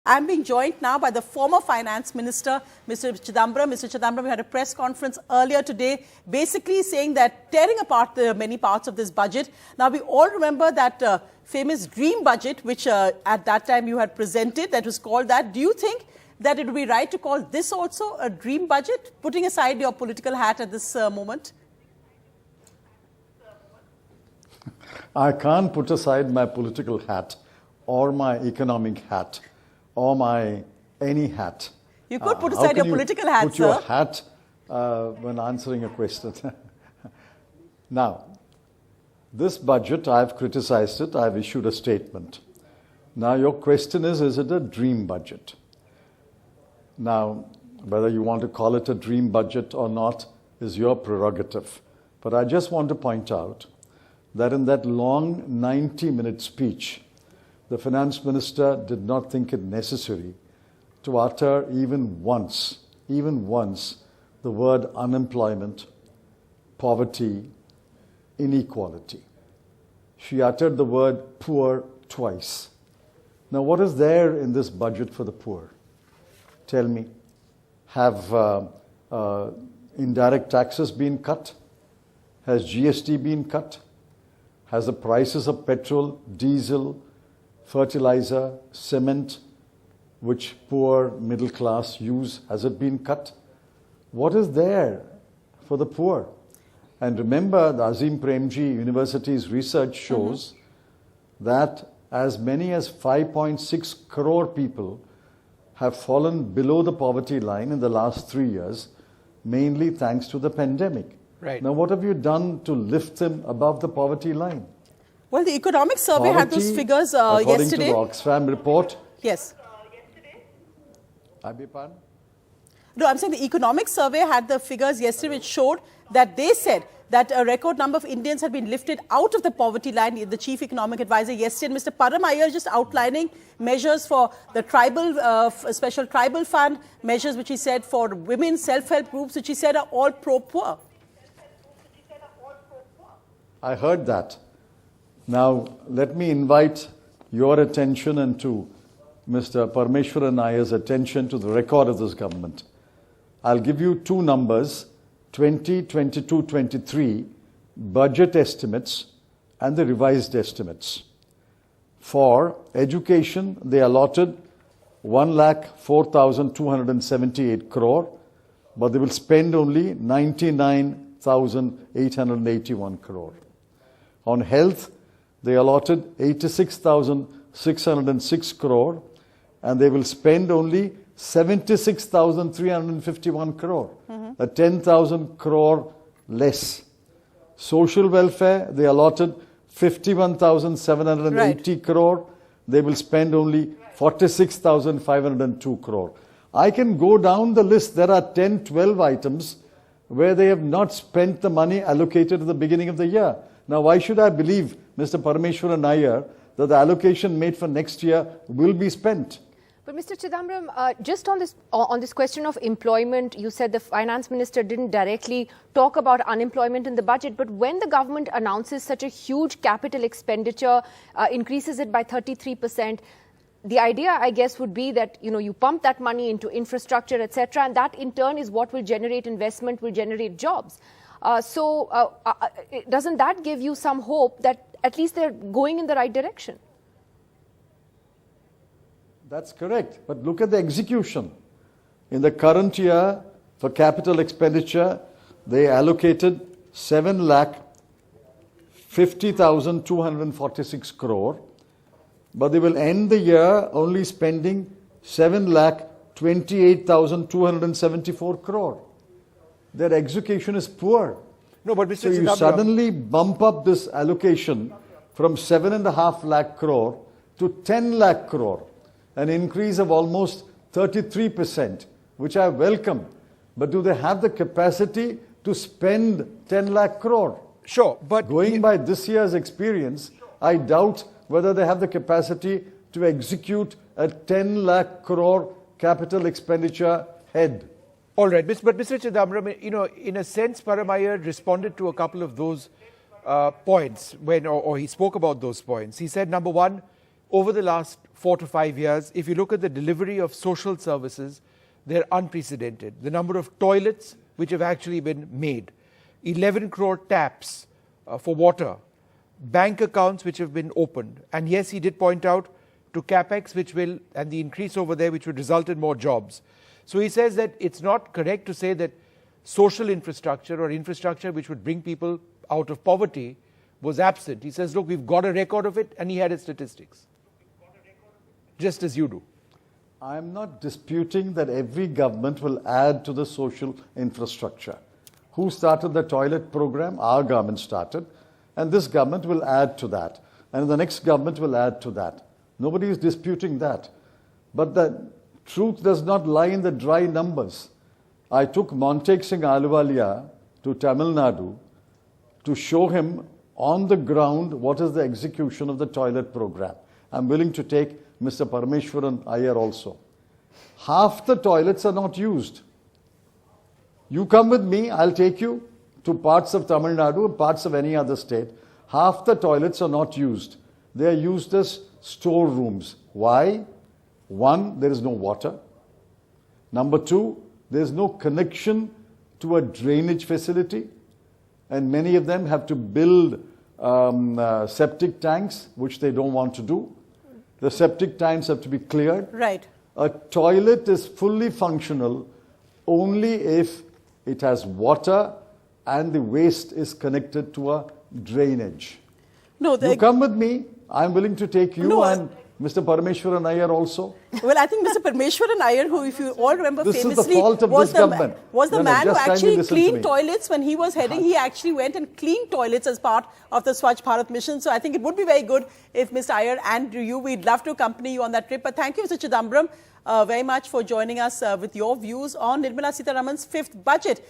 I'm being joined now by the former Finance Minister, Mr. Chidambaram. Mr. Chidambaram, we had a press conference earlier today, basically saying that tearing apart the many parts of this budget. Now, we all remember that famous dream budget, which at that time you had presented, that was called that. Do you think that it would be right to call this also a dream budget, putting aside your political hat at this moment? I can't put aside my political hat or my economic hat or my any hat. You could put aside your political hat, put your hat when answering a question. Now, this budget, I've criticized it, I've issued a statement. Now, your question is it a dream budget? Now, whether you want to call it a dream budget or not is your prerogative. But I just want to point out that in that long 90-minute speech, the finance minister did not think it necessary to utter even once, the word unemployment, poverty, inequality. She uttered the word poor twice. Now, what is there in this budget for the poor? Tell me. Have indirect taxes been cut? Has GST been cut? Has the prices of petrol, diesel, fertilizer, cement, which poor middle class use, has it been cut? What is there for the poor? And remember, the Azim Premji University's research shows that as many as 5.6 crore people have fallen below the poverty line in the last 3 years, mainly thanks to the pandemic. Right. Now, what have you done to lift them above the poverty line? Well, the economic survey had those figures according yesterday. to the Oxfam report. Yes. I beg pardon? No, I'm saying the economic survey had the figures yesterday which showed that they said that a record number of Indians had been lifted out of the poverty line. The chief economic advisor yesterday, Mr. Param Iyer, just outlining measures for the tribal, special tribal fund, measures which he said for women, self-help groups, which he said are all pro-poor. I heard that. Now, let me invite your attention and to Mr. Parameshwaran Iyer's attention to the record of this government. I'll give you two numbers, 2022-23 budget estimates and the revised estimates. For education, they allotted 1,04,278 crore, but they will spend only 99,881 crore. On health, they allotted 86,606 crore, and they will spend only 76,351 crore, a 10,000 crore less. Social welfare, they allotted 51,780 crore. They will spend only 46,502 crore. I can go down the list. There are 10, 12 items where they have not spent the money allocated at the beginning of the year. Now, why should I believe Mr. Parameshwaran Iyer that the allocation made for next year will be spent? But Mr. Chidambaram, just on this question of employment, you said the finance minister didn't directly talk about unemployment in the budget. But when the government announces such a huge capital expenditure, increases it by 33%, the idea, I guess, would be that you pump that money into infrastructure, etc., and that in turn is what will generate investment, will generate jobs. Doesn't that give you some hope that at least they're going in the right direction? That's correct. But look at the execution. In the current year, for capital expenditure, they allocated 7,50,246 crore, but they will end the year only spending 7,28,274 crore. Their execution is poor. No, but Mr. So you suddenly bump up this allocation from 7.5 lakh crore to 10 lakh crore, an increase of almost 33%, which I welcome. But do they have the capacity to spend 10 lakh crore? Sure, but going by this year's experience, I doubt whether they have the capacity to execute a 10 lakh crore capital expenditure head. All right, but Mr. Chidambaram, in a sense, Param Iyer responded to a couple of those points or he spoke about those points. He said, number one, over the last 4 to 5 years, if you look at the delivery of social services, they're unprecedented. The number of toilets which have actually been made, 11 crore taps for water, bank accounts which have been opened. And yes, he did point out to capex and the increase over there which would result in more jobs. So he says that it's not correct to say that social infrastructure or infrastructure which would bring people out of poverty was absent. He says, look, we've got a record of it, and he had his statistics. Just as you do. I'm not disputing that every government will add to the social infrastructure. Who started the toilet program? Our government started. And this government will add to that. And the next government will add to that. Nobody is disputing that. But the truth does not lie in the dry numbers. I took Montek Singh Ahluwalia to Tamil Nadu to show him on the ground what is the execution of the toilet program. I'm willing to take Mr. Parameshwaran Iyer also. Half the toilets are not used. You come with me, I'll take you to parts of Tamil Nadu, parts of any other state. Half the toilets are not used. They are used as storerooms. Why? One, there is no water. Number two, there is no connection to a drainage facility. And many of them have to build septic tanks, which they don't want to do. The septic tanks have to be cleared. Right. A toilet is fully functional only if it has water and the waste is connected to a drainage. No, you come with me. I'm willing to take you and Mr. Parameshwaran Iyer also. Well, I think Mr. Parameshwaran Iyer, who, if you all remember this famously, is the fault of was this government. The man who actually cleaned to toilets when he was heading. He actually went and cleaned toilets as part of the Swachh Bharat mission. So I think it would be very good if Mr. Iyer and you, we'd love to accompany you on that trip. But thank you, Mr. Chidambaram, very much for joining us with your views on Nirmala Sitharaman's 5th budget.